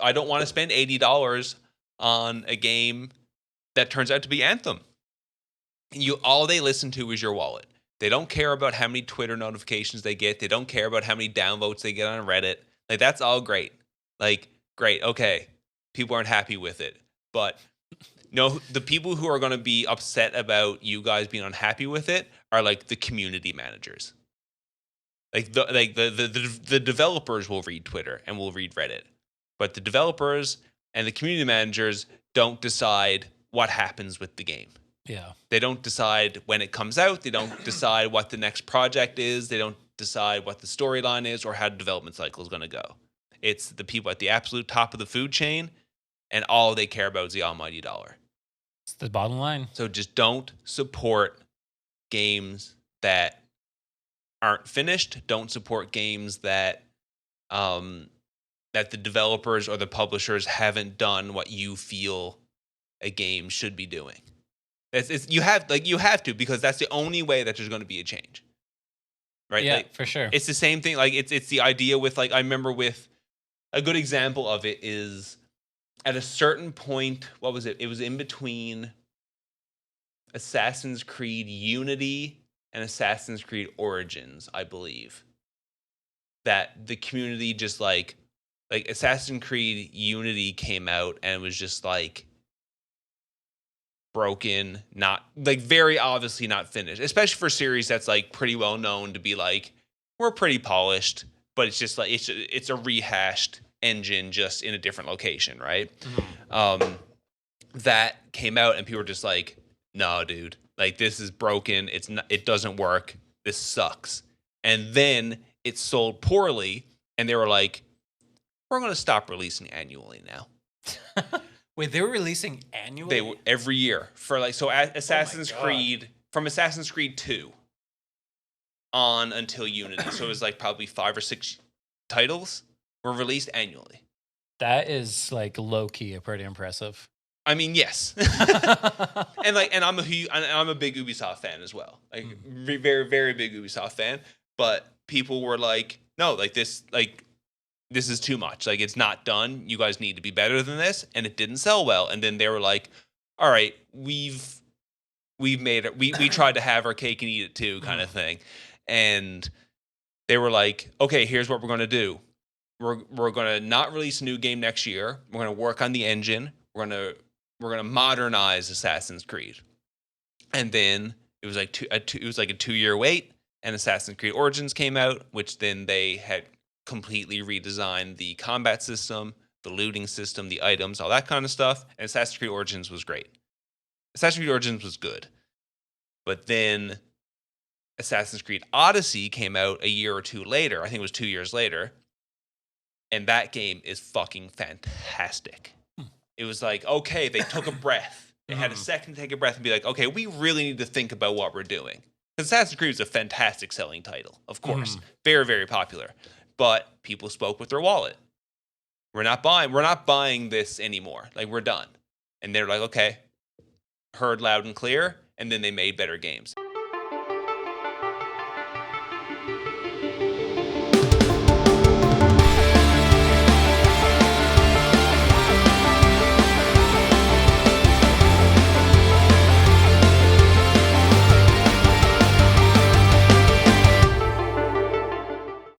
I don't want to spend $80 on a game that turns out to be Anthem. All they listen to is your wallet. They don't care about how many Twitter notifications they get. They don't care about how many downvotes they get on Reddit. Like, that's all great. Like, great, okay. People aren't happy with it. But no, the people who are going to be upset about you guys being unhappy with it are like the community managers. Like the developers will read Twitter and will read Reddit, but the developers and the community managers don't decide what happens with the game. Yeah. They don't decide when it comes out. They don't decide what the next project is. They don't decide what the storyline is or how the development cycle is going to go. It's the people at the absolute top of the food chain, and all they care about is the almighty dollar. It's the bottom line. So just don't support games that aren't finished. Don't support games that that the developers or the publishers haven't done what you feel a game should be doing. You have to, because that's the only way that there's going to be a change, right? Yeah, like, for sure. It's the same thing. Like it's the idea with, like, I remember with a good example of it is at a certain point. What was it? It was in between Assassin's Creed Unity and Assassin's Creed Origins, I believe. That the community just like Assassin's Creed Unity came out and was just like broken, not like very obviously not finished, especially for a series that's like pretty well known to be like, we're pretty polished, but it's just like it's a rehashed engine just in a different location, right? That came out and people were just like, no, dude, like this is broken, it doesn't work, this sucks. And then it sold poorly and they were like, we're going to stop releasing annually now. Wait, they were releasing annually? They were every year for like, so Assassin's Creed, from Assassin's Creed 2 on until Unity. So it was like probably 5 or 6 titles were released annually. That is like low key pretty impressive. I mean, yes. and I'm a big Ubisoft fan as well. Like very, very big Ubisoft fan. But people were like, no, like this is too much. Like, it's not done. You guys need to be better than this. And it didn't sell well. And then they were like, all right, we've made it. We tried to have our cake and eat it too, kind of thing. And they were like, okay, here's what we're going to do. We're going to not release a new game next year. We're going to work on the engine. We're going to modernize Assassin's Creed. And then it was like a 2-year wait, and Assassin's Creed Origins came out, which then they had completely redesigned the combat system, the looting system, the items, all that kind of stuff. And Assassin's Creed Origins was great. Assassin's Creed Origins was good. But then Assassin's Creed Odyssey came out a year or two later. I think it was 2 years later. And that game is fucking fantastic. It was like, okay, they took a breath. They had a second to take a breath and be like, okay, we really need to think about what we're doing. Because Assassin's Creed is a fantastic selling title, of course. Very, very popular. But people spoke with their wallet. We're not buying this anymore. Like, we're done. And they're like, okay, heard loud and clear. And then they made better games.